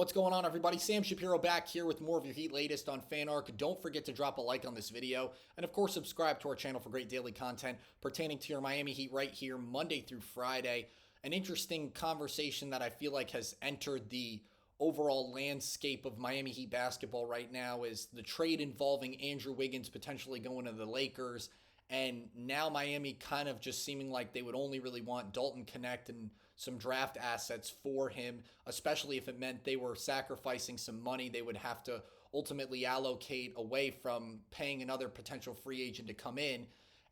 What's going on, everybody? Sam Shapiro back here with more of your Heat latest on FanArc. Don't forget to drop a like on this video, and of course, subscribe to our channel for great daily content pertaining to your Miami Heat right here, Monday through Friday. An interesting conversation that I feel like has entered the overall landscape of Miami Heat basketball right now is the trade involving Andrew Wiggins potentially going to the Lakers. And now Miami kind of just seeming like they would only really want Dalton Knecht and some draft assets for him, especially if it meant they were sacrificing some money they would have to ultimately allocate away from paying another potential free agent to come in.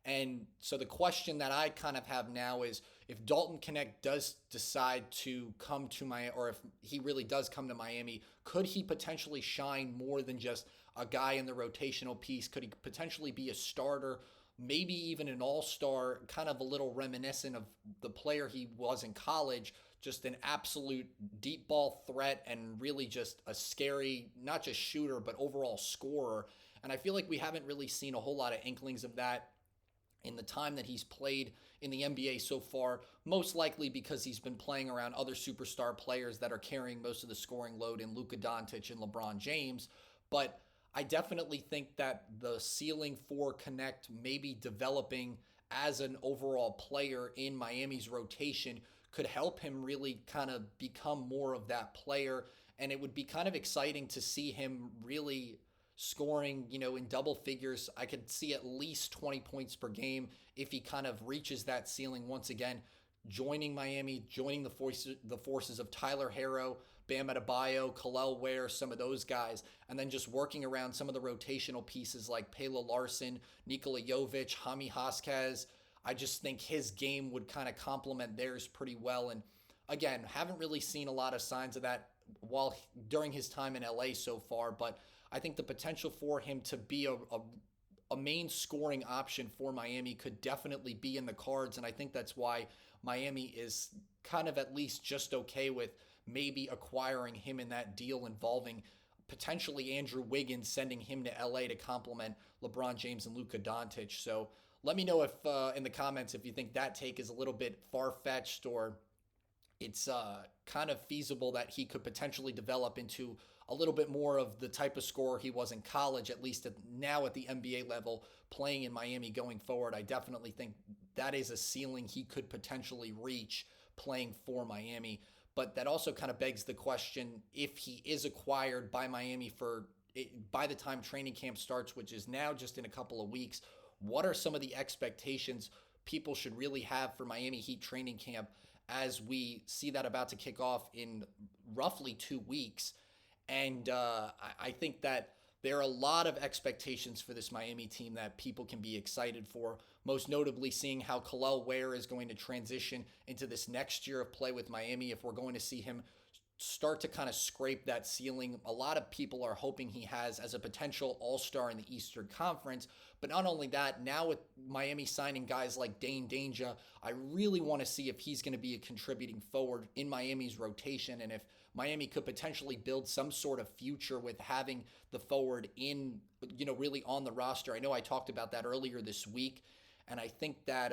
And so the question that I kind of have now is if Dalton Knecht does decide to come to Miami, or if he really does come to Miami, could he potentially shine more than just a guy in the rotational piece? Could he potentially be a starter? Maybe even an all-star, kind of a little reminiscent of the player he was in college, just an absolute deep ball threat and really just a scary, not just shooter, but overall scorer. And I feel like we haven't really seen a whole lot of inklings of that in the time that he's played in the NBA so far, most likely because he's been playing around other superstar players that are carrying most of the scoring load in Luka Doncic and LeBron James. But I definitely think that the ceiling for Knecht maybe developing as an overall player in Miami's rotation could help him really kind of become more of that player. And it would be kind of exciting to see him really scoring, in double figures. I could see at least 20 points per game if he kind of reaches that ceiling once again, joining Miami, joining the forces of Tyler Herro, Bam Adebayo, Khalil Ware, some of those guys, and then just working around some of the rotational pieces like Pela Larson, Nikola Jovic, Jaime Jaquez. I just think his game would kind of complement theirs pretty well. And again, haven't really seen a lot of signs of that during his time in LA so far, but I think the potential for him to be a main scoring option for Miami could definitely be in the cards. And I think that's why Miami is kind of at least just okay with maybe acquiring him in that deal involving potentially Andrew Wiggins, sending him to LA to complement LeBron James and Luka Doncic. So let me know if in the comments if you think that take is a little bit far-fetched or it's kind of feasible that he could potentially develop into a little bit more of the type of scorer he was in college, at least now at the NBA level, playing in Miami going forward. I definitely think that is a ceiling he could potentially reach playing for Miami. But that also kind of begs the question, if he is acquired by Miami by the time training camp starts, which is now just in a couple of weeks, what are some of the expectations people should really have for Miami Heat training camp as we see that about to kick off in roughly 2 weeks? And I think that there are a lot of expectations for this Miami team that people can be excited for, most notably seeing how Khalil Ware is going to transition into this next year of play with Miami. If we're going to see him start to kind of scrape that ceiling a lot of people are hoping he has as a potential all-star in the Eastern Conference. But not only that, now with Miami signing guys like Dane Danger, I really want to see if he's going to be a contributing forward in Miami's rotation, and if Miami could potentially build some sort of future with having the forward in, really on the roster. I know I talked about that earlier this week, and I think that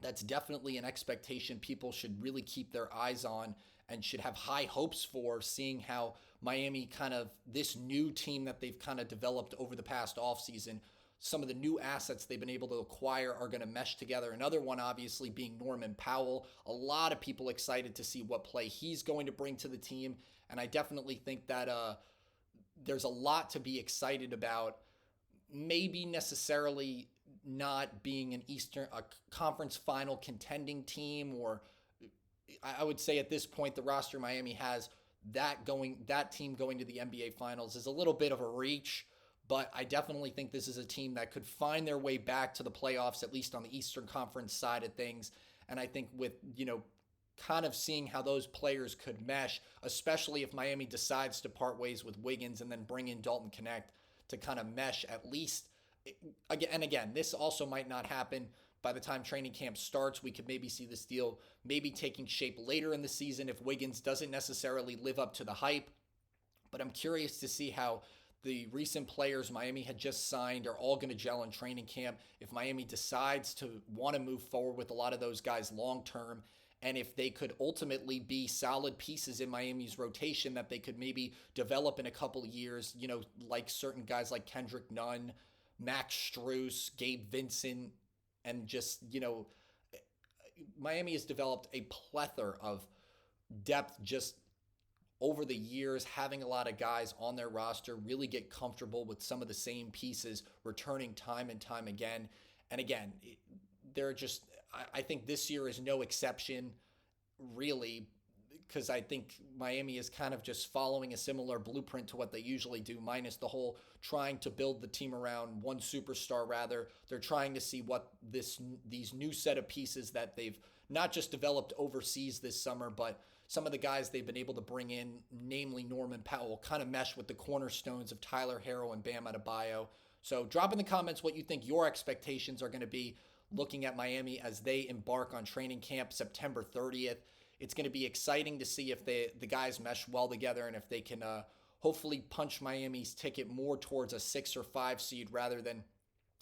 that's definitely an expectation people should really keep their eyes on and should have high hopes for, seeing how Miami this new team that they've kind of developed over the past offseason, some of the new assets they've been able to acquire are going to mesh together. Another one, obviously, being Norman Powell. A lot of people excited to see what play he's going to bring to the team. And I definitely think that there's a lot to be excited about. Maybe necessarily not being a conference final contending team, or I would say at this point the roster Miami has, that team going to the NBA Finals is a little bit of a reach, but I definitely think this is a team that could find their way back to the playoffs, at least on the Eastern Conference side of things. And I think with, kind of seeing how those players could mesh, especially if Miami decides to part ways with Wiggins and then bring in Dalton Knecht to kind of mesh at least. Again, this also might not happen by the time training camp starts. We could maybe see this deal maybe taking shape later in the season if Wiggins doesn't necessarily live up to the hype. But I'm curious to see how the recent players Miami had just signed are all going to gel in training camp, if Miami decides to want to move forward with a lot of those guys long term. and if they could ultimately be solid pieces in Miami's rotation that they could maybe develop in a couple of years, like certain guys like Kendrick Nunn, Max Strus, Gabe Vincent, and just, Miami has developed a plethora of depth just over the years, having a lot of guys on their roster really get comfortable with some of the same pieces, returning time and time again. And again, they're just, I think this year is no exception, really, because I think Miami is kind of just following a similar blueprint to what they usually do, minus the whole trying to build the team around one superstar. Rather, they're trying to see what these new set of pieces that they've not just developed overseas this summer, but some of the guys they've been able to bring in, namely Norman Powell, kind of mesh with the cornerstones of Tyler Herro and Bam Adebayo. So drop in the comments what you think your expectations are going to be looking at Miami as they embark on training camp September 30th. It's going to be exciting to see if the guys mesh well together and if they can hopefully punch Miami's ticket more towards a 6 or 5 seed rather than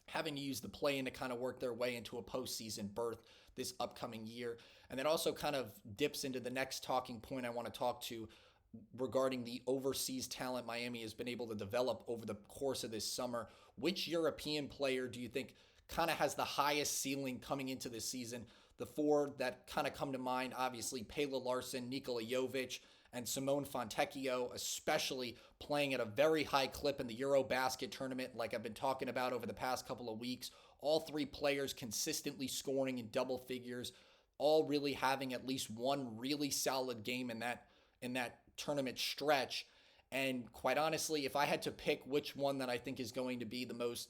having to use the play-in to kind of work their way into a postseason berth this upcoming year. And that also kind of dips into the next talking point I want to talk to regarding the overseas talent Miami has been able to develop over the course of this summer. Which European player do you think kind of has the highest ceiling coming into this season? The 4 that kind of come to mind, obviously, Pela Larsson, Nikola Jovic, and Simone Fontecchio, especially playing at a very high clip in the Eurobasket tournament, like I've been talking about over the past couple of weeks. All 3 players consistently scoring in double figures, all really having at least one really solid game in that tournament stretch. And quite honestly, if I had to pick which one that I think is going to be the most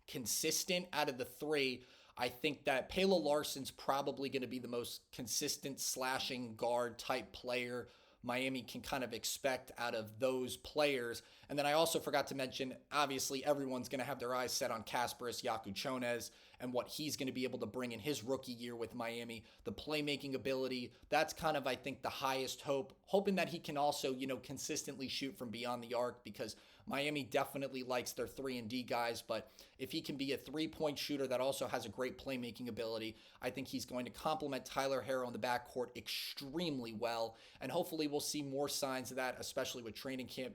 consistent out of the 3, I think that Pela Larsson's probably going to be the most consistent slashing guard type player Miami can kind of expect out of those players. And then I also forgot to mention, obviously, everyone's going to have their eyes set on Kasparas Jakučonas and what he's going to be able to bring in his rookie year with Miami. The playmaking ability, that's kind of, I think, the highest hope. Hoping that he can also, consistently shoot from beyond the arc, because Miami definitely likes their 3-and-D guys, but if he can be a 3-point shooter that also has a great playmaking ability, I think he's going to complement Tyler Herro in the backcourt extremely well, and hopefully we'll see more signs of that, especially with training camp.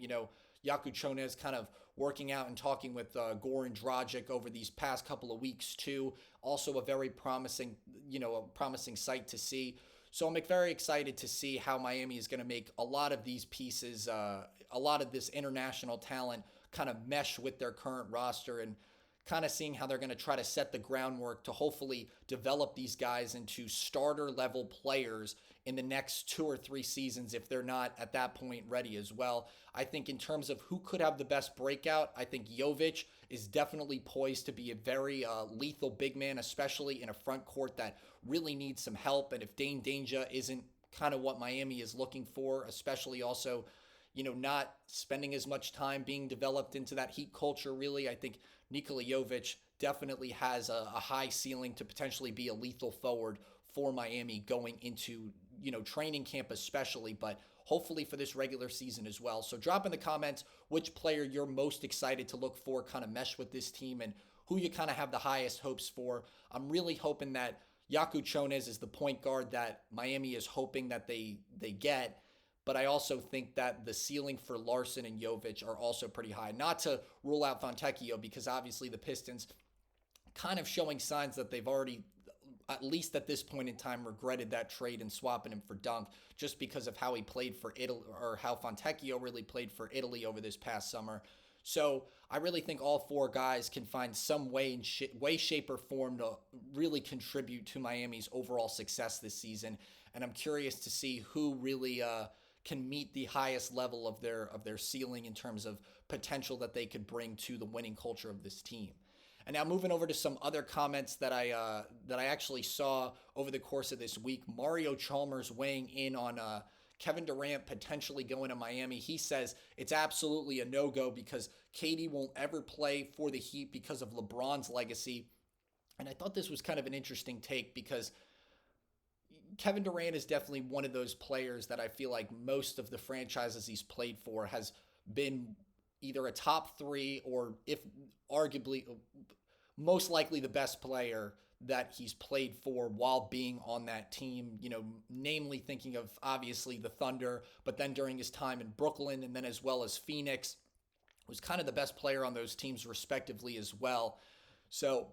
Jakučonas kind of working out and talking with Goran Dragic over these past couple of weeks too. Also a very promising, a promising sight to see. So I'm very excited to see how Miami is going to make a lot of these pieces, a lot of this international talent kind of mesh with their current roster, and kind of seeing how they're going to try to set the groundwork to hopefully develop these guys into starter level players in the next 2 or 3 seasons if they're not at that point ready as well. I think in terms of who could have the best breakout, I think Jovic is definitely poised to be a very lethal big man, especially in a front court that really needs some help. And if Dane Danger isn't kind of what Miami is looking for, especially also, not spending as much time being developed into that Heat culture, really, I think Nikola Jovic definitely has a high ceiling to potentially be a lethal forward for Miami going into, training camp especially, but hopefully for this regular season as well. So drop in the comments which player you're most excited to look for kind of mesh with this team and who you kind of have the highest hopes for. I'm really hoping that Jakučonas is the point guard that Miami is hoping that they get. But I also think that the ceiling for Larsson and Jovic are also pretty high. Not to rule out Fontecchio, because obviously the Pistons kind of showing signs that they've already, at least at this point in time, regretted that trade and swapping him for Dunk, just because of how he played for Italy, or how Fontecchio really played for Italy over this past summer. So I really think all 4 guys can find some way, shape, or form to really contribute to Miami's overall success this season. And I'm curious to see who really can meet the highest level of their ceiling in terms of potential that they could bring to the winning culture of this team. And now moving over to some other comments that I actually saw over the course of this week. Mario Chalmers weighing in on Kevin Durant potentially going to Miami. He says it's absolutely a no-go because KD won't ever play for the Heat because of LeBron's legacy. And I thought this was kind of an interesting take, because Kevin Durant is definitely one of those players that I feel like most of the franchises he's played for has been either a top 3 or, if arguably, most likely the best player that he's played for while being on that team, namely thinking of obviously the Thunder, but then during his time in Brooklyn and then as well as Phoenix, was kind of the best player on those teams respectively as well. So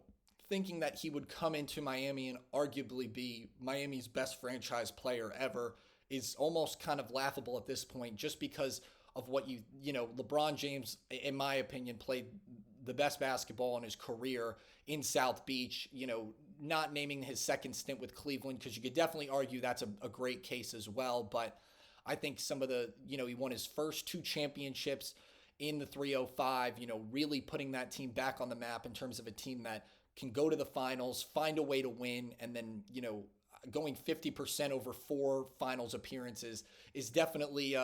thinking that he would come into Miami and arguably be Miami's best franchise player ever is almost kind of laughable at this point, just because of what LeBron James, in my opinion, played the best basketball in his career in South Beach, not naming his second stint with Cleveland, because you could definitely argue that's a great case as well. But I think some of he won his first 2 championships in the 305, really putting that team back on the map in terms of a team that can go to the finals, find a way to win, and then, going 50% over 4 finals appearances is definitely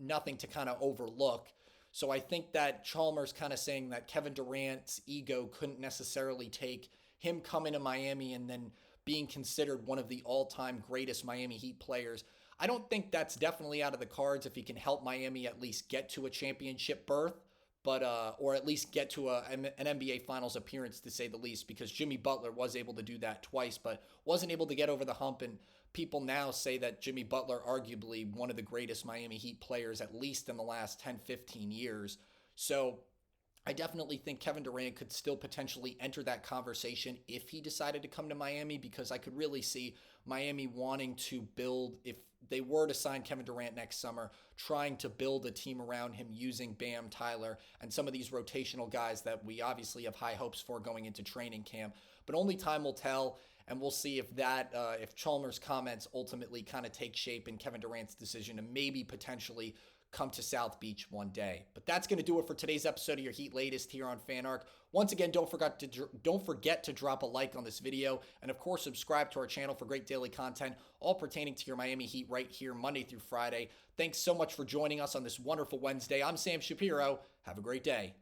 nothing to kind of overlook. So I think that Chalmers kind of saying that Kevin Durant's ego couldn't necessarily take him coming to Miami and then being considered one of the all-time greatest Miami Heat players. I don't think that's definitely out of the cards if he can help Miami at least get to a championship berth, but or at least get to an NBA Finals appearance, to say the least, because Jimmy Butler was able to do that twice, but wasn't able to get over the hump. And people now say that Jimmy Butler, arguably one of the greatest Miami Heat players, at least in the last 10, 15 years. So I definitely think Kevin Durant could still potentially enter that conversation if he decided to come to Miami, because I could really see Miami wanting to build, if they were to sign Kevin Durant next summer, trying to build a team around him using Bam, Tyler, and some of these rotational guys that we obviously have high hopes for going into training camp. But only time will tell, and we'll see if if Chalmers' comments ultimately kind of take shape in Kevin Durant's decision to maybe potentially come to South Beach one day. But that's going to do it for today's episode of your Heat Latest here on FanArc. Once again, don't forget to drop a like on this video, and of course subscribe to our channel for great daily content, all pertaining to your Miami Heat right here Monday through Friday. Thanks so much for joining us on this wonderful Wednesday. I'm Sam Shapiro. Have a great day.